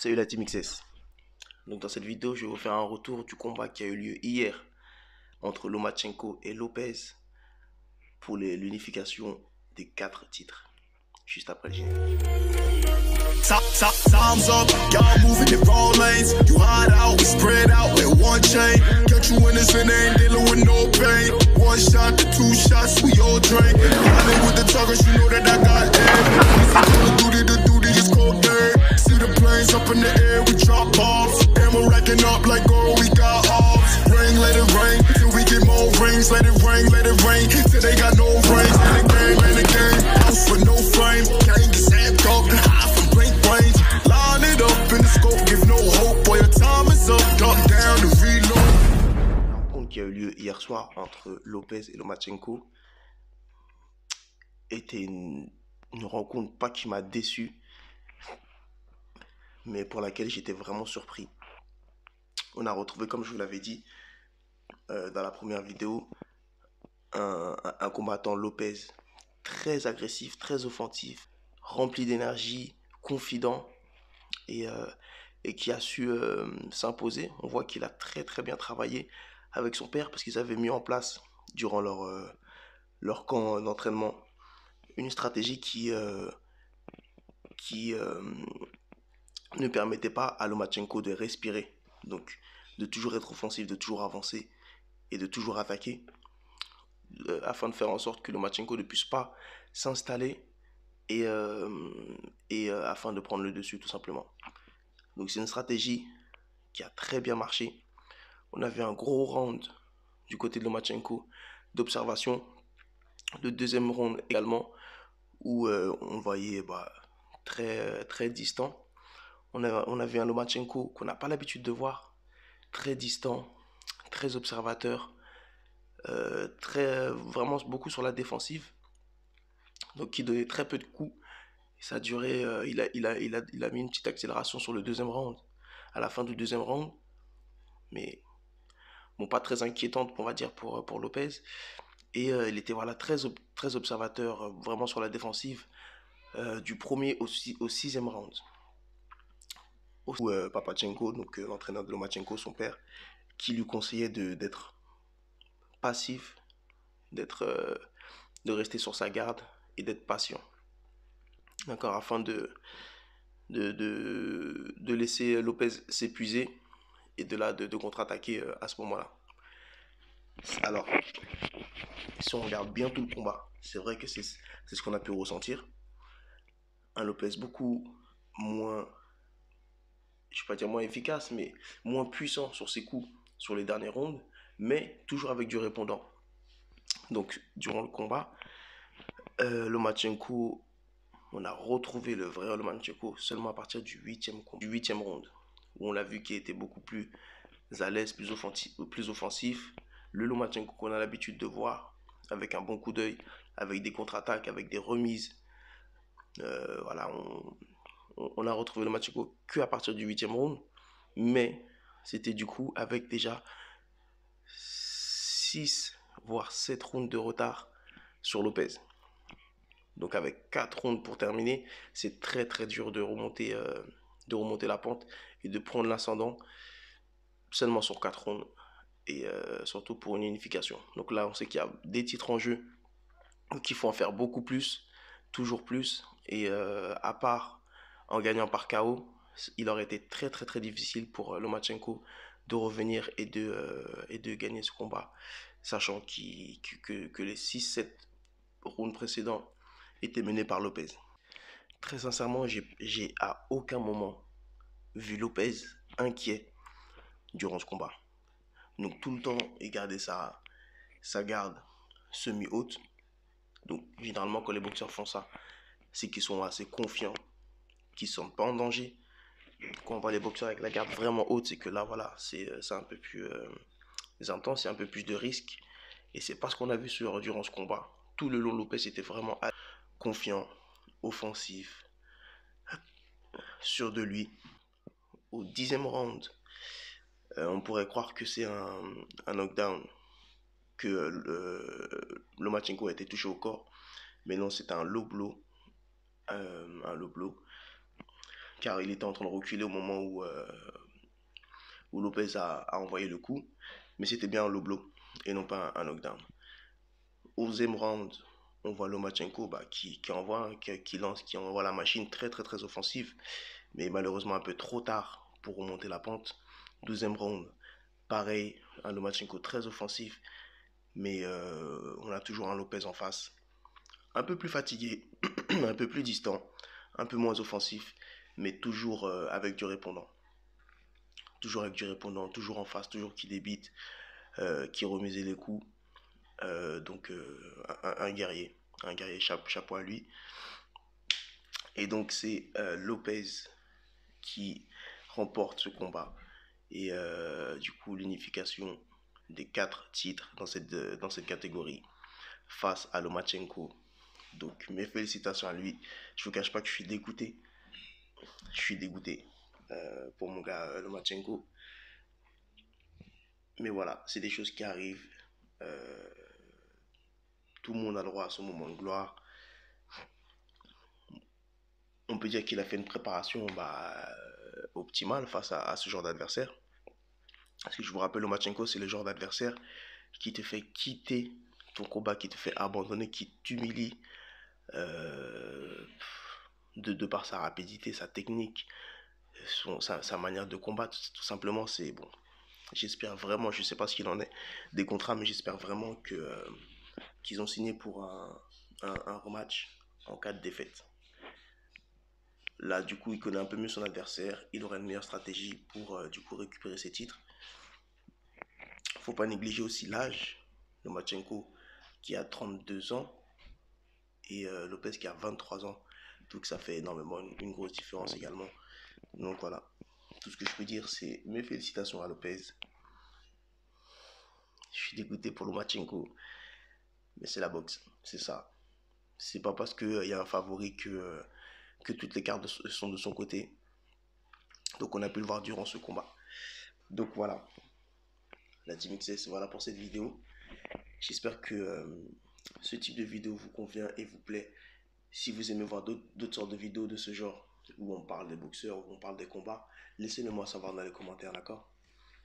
Salut la team XS. Donc dans cette vidéo, je vais vous faire un retour du combat qui a eu lieu hier entre Lomachenko et Lopez pour l'unification des 4 titres. Juste après le générique. Time's up, y'all moving in wrong lanes. You hide out, we spread out with one chain. Catch you in this and ain't dealing with no pain. One shot to 2 shots, we all drain. Running with the targets, you know that I got aim. Call of Duty, the duty is cold day. See the planes up in the air, we drop bombs. And we're racking up like gold, we got arms. Rain, let it rain, till we get more rings. Let it rain, till they got no rings. And the game, house with no flame. Can't get sad talk, high from blank range. Line it up in the scope, give no hope. Boy, your time is up, duck down and reload. La rencontre qui a eu lieu hier soir entre Lopez et Lomachenko était une rencontre pas qui m'a déçu, mais pour laquelle j'étais vraiment surpris. On a retrouvé, comme je vous l'avais dit dans la première vidéo, un combattant Lopez très agressif, très offensif, rempli d'énergie, confident et qui a su s'imposer. On voit qu'il a très bien travaillé avec son père parce qu'ils avaient mis en place durant leur camp d'entraînement une stratégie qui ne permettait pas à Lomachenko de respirer. Donc de toujours être offensif, de toujours avancer et de toujours attaquer afin de faire en sorte que Lomachenko ne puisse pas s'installer et afin de prendre le dessus tout simplement. Donc c'est une stratégie qui a très bien marché. On avait un gros round du côté de Lomachenko d'observation. Le deuxième round également où on voyait très distant. On avait un Lomachenko qu'on n'a pas l'habitude de voir, très distant, très observateur, vraiment beaucoup sur la défensive, donc qui donnait très peu de coups. Ça a duré, il a mis une petite accélération sur le deuxième round, à la fin du deuxième round, mais bon, pas très inquiétante, on va dire, pour Lopez. Et il était très observateur, vraiment sur la défensive, du premier au sixième round. Où Papachenko, donc l'entraîneur de Lomachenko, son père, qui lui conseillait d'être passif, de rester sur sa garde et d'être patient. D'accord, afin de laisser Lopez s'épuiser et de contre-attaquer à ce moment-là. Alors, si on regarde bien tout le combat, c'est vrai que c'est ce qu'on a pu ressentir. Un Lopez beaucoup moins, je ne vais pas dire moins efficace, mais moins puissant sur ses coups sur les derniers rounds, mais toujours avec du répondant. Donc, durant le combat, Lomachenko, on a retrouvé le vrai Lomachenko seulement à partir du huitième round, où on l'a vu qu'il était beaucoup plus à l'aise, plus offensif. Le Lomachenko qu'on a l'habitude de voir, avec un bon coup d'œil, avec des contre-attaques, avec des remises. Voilà, on a retrouvé Lomachenko qu'à partir du 8e round, mais c'était du coup avec déjà 6 voire 7 rounds de retard sur Lopez. Donc avec 4 rounds pour terminer, c'est très dur de remonter la pente et de prendre l'ascendant seulement sur 4 rounds et surtout pour une unification. Donc là, on sait qu'il y a des titres en jeu, donc il faut en faire beaucoup plus, toujours plus, et à part en gagnant par KO, il aurait été très difficile pour Lomachenko de revenir et de gagner ce combat, sachant que les 6-7 rounds précédents étaient menés par Lopez. Très sincèrement, j'ai à aucun moment vu Lopez inquiet durant ce combat. Donc tout le temps, il gardait sa garde semi-haute. Donc généralement, quand les boxeurs font ça, c'est qu'ils sont assez confiants, qu'ils ne sont pas en danger. Quand on voit les boxeurs avec la garde vraiment haute, c'est que là, voilà, c'est un peu plus intense, c'est un peu plus de risque. Et c'est pas ce qu'on a vu durant ce combat. Tout le long, Lopez était vraiment confiant, offensif, sûr de lui. Au 10e round, on pourrait croire que c'est un knockdown, que Lomachenko a été touché au corps. Mais non, c'est un low blow. Un low blow car il était en train de reculer au moment où Lopez a envoyé le coup, mais c'était bien un low blow et non pas un knockdown. Au deuxième round, on voit Lomachenko qui envoie la machine très très très offensive, mais malheureusement un peu trop tard pour remonter la pente. Deuxième round, pareil, un Lomachenko très offensif, mais on a toujours un Lopez en face, un peu plus fatigué, un peu plus distant, un peu moins offensif, mais toujours avec du répondant. Toujours avec du répondant, toujours en face, toujours qui débite, qui remisait les coups. Donc un guerrier, chapeau à lui. Et donc c'est Lopez qui remporte ce combat. Et du coup l'unification des 4 titres dans cette catégorie face à Lomachenko. Donc mes félicitations à lui. Je vous cache pas que je suis dégoûté. Je suis dégoûté pour mon gars Lomachenko. Mais voilà, c'est des choses qui arrivent. Tout le monde a droit à son moment de gloire. On peut dire qu'il a fait une préparation optimale face à ce genre d'adversaire. Parce que je vous rappelle, Lomachenko, c'est le genre d'adversaire qui te fait quitter ton combat, qui te fait abandonner, qui t'humilie de par sa rapidité, sa technique, sa manière de combattre. Tout simplement, c'est bon. J'espère vraiment, je ne sais pas ce qu'il en est des contrats, mais j'espère vraiment qu'ils ont signé pour un rematch en cas de défaite. Là, du coup, il connaît un peu mieux son adversaire. Il aura une meilleure stratégie pour, du coup, récupérer ses titres. Faut pas négliger aussi l'âge. Lomachenko qui a 32 ans et Lopez qui a 23 ans. Donc, ça fait énormément une grosse différence également. Donc, voilà. Tout ce que je peux dire, c'est mes félicitations à Lopez. Je suis dégoûté pour Lomachenko. Mais c'est la boxe. C'est ça. C'est pas parce qu'il y a un favori que toutes les cartes sont de son côté. Donc on a pu le voir durant ce combat. Donc voilà, la Team XS, voilà pour cette vidéo. J'espère que ce type de vidéo vous convient et vous plaît. Si vous aimez voir d'autres sortes de vidéos de ce genre, où on parle des boxeurs, où on parle des combats, laissez-le moi savoir dans les commentaires, d'accord?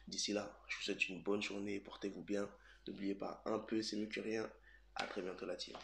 D'ici là, je vous souhaite une bonne journée, portez-vous bien. N'oubliez pas, un peu c'est mieux que rien. À très bientôt la team.